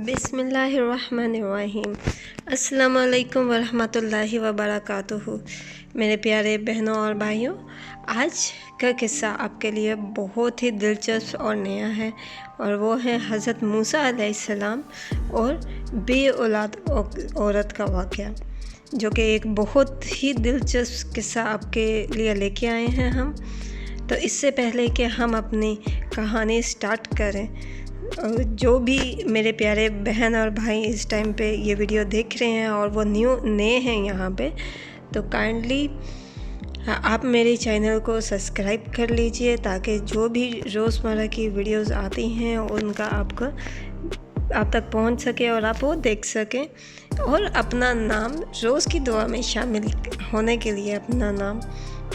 بسم اللہ الرحمن الرحیم۔ السلام علیکم ورحمۃ وبرکاتہ۔ میرے پیارے بہنوں اور بھائیوں، آج کا قصہ آپ کے لیے بہت ہی دلچسپ اور نیا ہے، اور وہ ہے حضرت موسیٰ علیہ السلام اور بے اولاد عورت کا واقعہ، جو کہ ایک بہت ہی دلچسپ قصہ آپ کے لیے لے کے آئے ہیں ہم۔ تو اس سے پہلے کہ ہم اپنی کہانی سٹارٹ کریں، جو بھی میرے پیارے بہن اور بھائی اس ٹائم پہ یہ ویڈیو دیکھ رہے ہیں اور وہ نئے ہیں یہاں پہ، تو کائنڈلی آپ میرے چینل کو سبسکرائب کر لیجئے، تاکہ جو بھی روزمرہ کی ویڈیوز آتی ہیں ان کا آپ تک پہنچ سکے اور آپ وہ دیکھ سکیں، اور اپنا نام روز کی دعا میں شامل ہونے کے لیے اپنا نام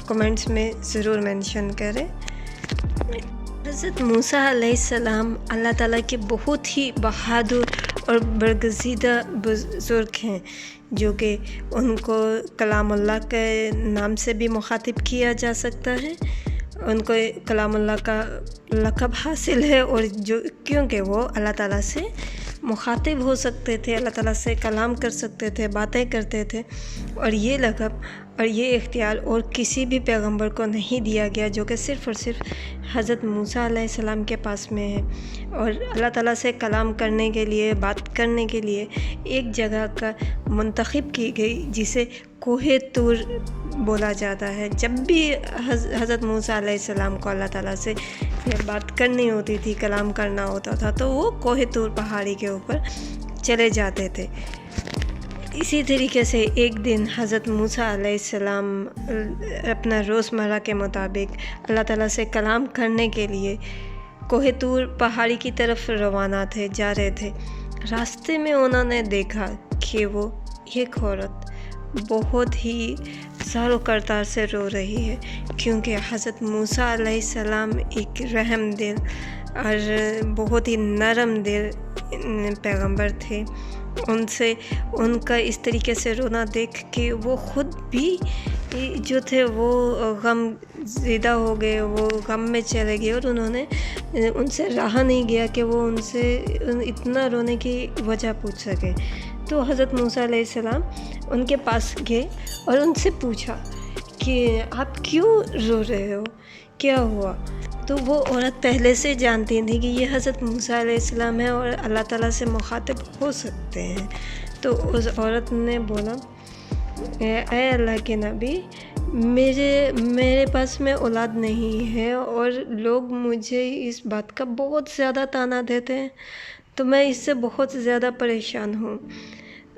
کمنٹس میں ضرور مینشن کریں۔ حضرت موسیٰ علیہ السلام اللہ تعالیٰ کے بہت ہی بہادر اور برگزیدہ بزرگ ہیں، جو کہ ان کو کلام اللہ کے نام سے بھی مخاطب کیا جا سکتا ہے۔ ان کو کلام اللہ کا لقب حاصل ہے، اور کیونکہ وہ اللہ تعالیٰ سے مخاطب ہو سکتے تھے، اللہ تعالیٰ سے کلام کر سکتے تھے، باتیں کرتے تھے، اور یہ لقب اور یہ اختیار اور کسی بھی پیغمبر کو نہیں دیا گیا، جو کہ صرف اور صرف حضرت موسیٰ علیہ السلام کے پاس میں ہے۔ اور اللہ تعالیٰ سے کلام کرنے کے لیے، بات کرنے کے لیے ایک جگہ کا منتخب کی گئی، جسے کوہ طور بولا جاتا ہے۔ جب بھی حضرت موسیٰ علیہ السلام کو اللہ تعالیٰ سے بات کرنی ہوتی تھی، کلام کرنا ہوتا تھا، تو وہ کوہ طور پہاڑی کے اوپر چلے جاتے تھے۔ اسی طریقے سے ایک دن حضرت موسیٰ علیہ السلام اپنا روزمرہ کے مطابق اللہ تعالیٰ سے کلام کرنے کے لیے کوہ طور پہاڑی کی طرف روانہ تھے، جا رہے تھے۔ راستے میں انہوں نے دیکھا کہ وہ ایک عورت بہت ہی زار و کرتار سے رو رہی ہے، کیونکہ حضرت موسیٰ علیہ السلام ایک رحم دل اور بہت ہی نرم دل پیغمبر تھے۔ ان کا اس طریقے سے رونا دیکھ کے وہ خود بھی جو تھے وہ غم زدہ ہو گئے، وہ غم میں چلے گئے، اور انہوں نے ان سے رہا نہیں گیا کہ وہ ان سے اتنا رونے کی وجہ پوچھ سکے۔ تو حضرت موسیٰ علیہ السلام ان کے پاس گئے اور ان سے پوچھا کہ آپ کیوں رو رہے ہو، کیا ہوا؟ تو وہ عورت پہلے سے جانتی تھی کہ یہ حضرت موسیٰ علیہ السلام ہے اور اللہ تعالیٰ سے مخاطب ہو سکتے ہیں۔ تو اس عورت نے بولا، اے اللہ کے نبی، میرے پاس میں اولاد نہیں ہے، اور لوگ مجھے اس بات کا بہت زیادہ طعنہ دیتے ہیں، تو میں اس سے بہت زیادہ پریشان ہوں۔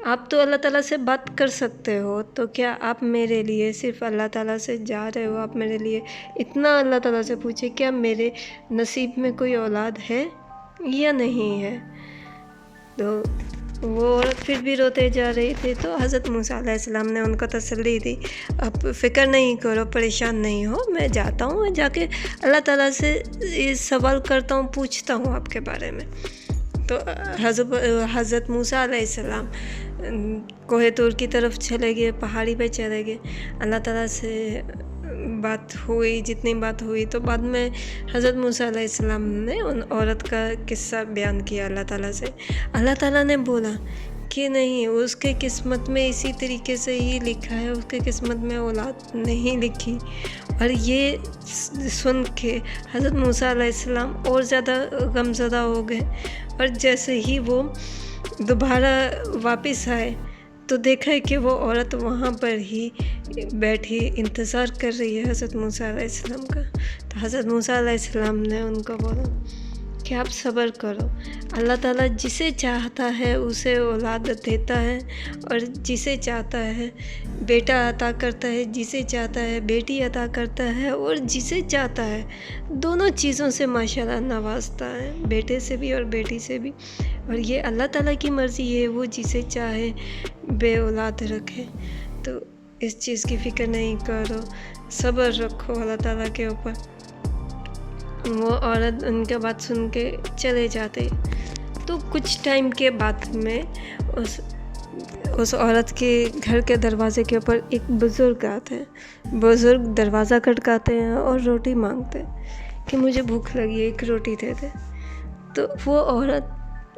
آپ تو اللہ تعالیٰ سے بات کر سکتے ہو، تو کیا آپ میرے لیے صرف اللہ تعالیٰ سے جا رہے ہو، آپ میرے لیے اتنا اللہ تعالیٰ سے پوچھے کیا میرے نصیب میں کوئی اولاد ہے یا نہیں ہے؟ تو وہ عورت پھر بھی روتے جا رہی تھی۔ تو حضرت موسیٰ علیہ السلام نے ان کو تسلی دی، آپ فکر نہیں کرو، پریشان نہیں ہو، میں جاتا ہوں، جا کے اللہ تعالیٰ سے سوال کرتا ہوں، پوچھتا ہوں آپ کے بارے میں۔ تو حضرت موسیٰ علیہ السلام کوہ طور کی طرف چلے گئے، پہاڑی پہ چلے گئے، اللہ تعالیٰ سے بات ہوئی، جتنی بات ہوئی، تو بعد میں حضرت موسیٰ علیہ السلام نے ان عورت کا قصہ بیان کیا اللہ تعالیٰ سے۔ اللہ تعالیٰ نے بولا کہ نہیں، اس کے قسمت میں اسی طریقے سے ہی لکھا ہے، اس کے قسمت میں اولاد نہیں لکھی۔ اور یہ سن کے حضرت موسیٰ علیہ السلام اور زیادہ غمزدہ ہو گئے، اور جیسے ہی وہ دوبارہ واپس آئے تو دیکھا کہ وہ عورت وہاں پر ہی بیٹھی انتظار کر رہی ہے حضرت موسیٰ علیہ السلام کا۔ تو حضرت موسیٰ علیہ السلام نے ان کو بولا کہ آپ صبر کرو، اللہ تعالیٰ جسے چاہتا ہے اسے اولاد دیتا ہے، اور جسے چاہتا ہے بیٹا عطا کرتا ہے، جسے چاہتا ہے بیٹی عطا کرتا ہے، اور جسے چاہتا ہے دونوں چیزوں سے ماشاءاللہ نوازتا ہے، بیٹے سے بھی اور بیٹی سے بھی۔ اور یہ اللہ تعالیٰ کی مرضی ہے، وہ جسے چاہے بے اولاد رکھے۔ تو اس چیز کی فکر نہیں کرو، صبر رکھو اللہ تعالیٰ کے اوپر۔ وہ عورت ان کا بات سن کے چلے جاتے۔ تو کچھ ٹائم کے بعد میں اس عورت کے گھر کے دروازے کے اوپر ایک بزرگ آتے ہیں۔ بزرگ دروازہ کھٹکاتے ہیں اور روٹی مانگتے ہیں کہ مجھے بھوک لگی ہے، ایک روٹی دے دے۔ تو وہ عورت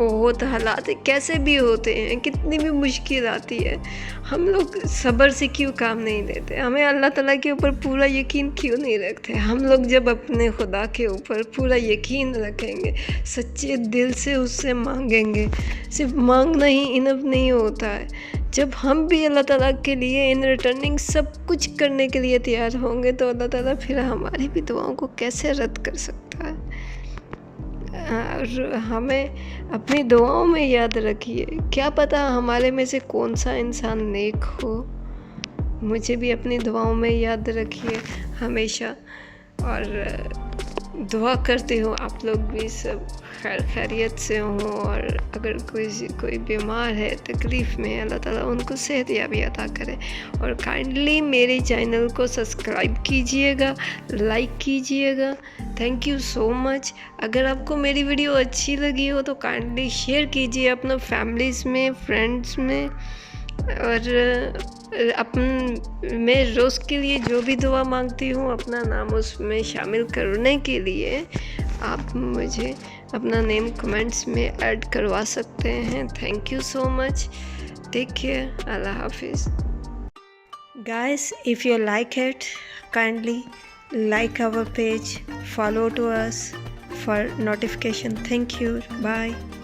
بہت حالات کیسے بھی ہوتے ہیں، کتنی بھی مشکل آتی ہے، ہم لوگ صبر سے کیوں کام نہیں لیتے؟ ہمیں اللہ تعالیٰ کے اوپر پورا یقین کیوں نہیں رکھتے؟ ہم لوگ جب اپنے خدا کے اوپر پورا یقین رکھیں گے، سچے دل سے اس سے مانگیں گے، صرف مانگنا ہی انف نہیں ہوتا ہے، جب ہم بھی اللہ تعالیٰ کے لیے ان ریٹرننگ سب کچھ کرنے کے لیے تیار ہوں گے تو اللہ تعالیٰ پھر ہماری بھی دعاؤں کو کیسے رد کر سکتا ہے؟ اور ہمیں اپنی دعاؤں میں یاد رکھیے، کیا پتہ ہمارے میں سے کون سا انسان نیک ہو۔ مجھے بھی اپنی دعاؤں میں یاد رکھیے ہمیشہ، اور دعا کرتی ہوں آپ لوگ بھی سب خیر خیریت سے ہوں، اور اگر کوئی بیمار ہے، تکلیف میں، اللہ تعالیٰ ان کو صحت یابی عطا کرے۔ اور کائنڈلی میرے چینل کو سبسکرائب کیجئے گا، لائک کیجئے گا۔ تھینک یو سو مچ۔ اگر آپ کو میری ویڈیو اچھی لگی ہو تو کائنڈلی شیئر کیجئے اپنا فیملیز میں، فرینڈس میں، اور میں روز کے لیے جو بھی دعا مانگتی ہوں اپنا نام اس میں شامل کرنے کے لیے آپ مجھے اپنا نیم کمنٹس میں ایڈ کروا سکتے ہیں۔ Thank you so much, take care, اللہ حافظ۔ Guys, if you like it, kindly like our page, follow to us for notification. Thank you, bye.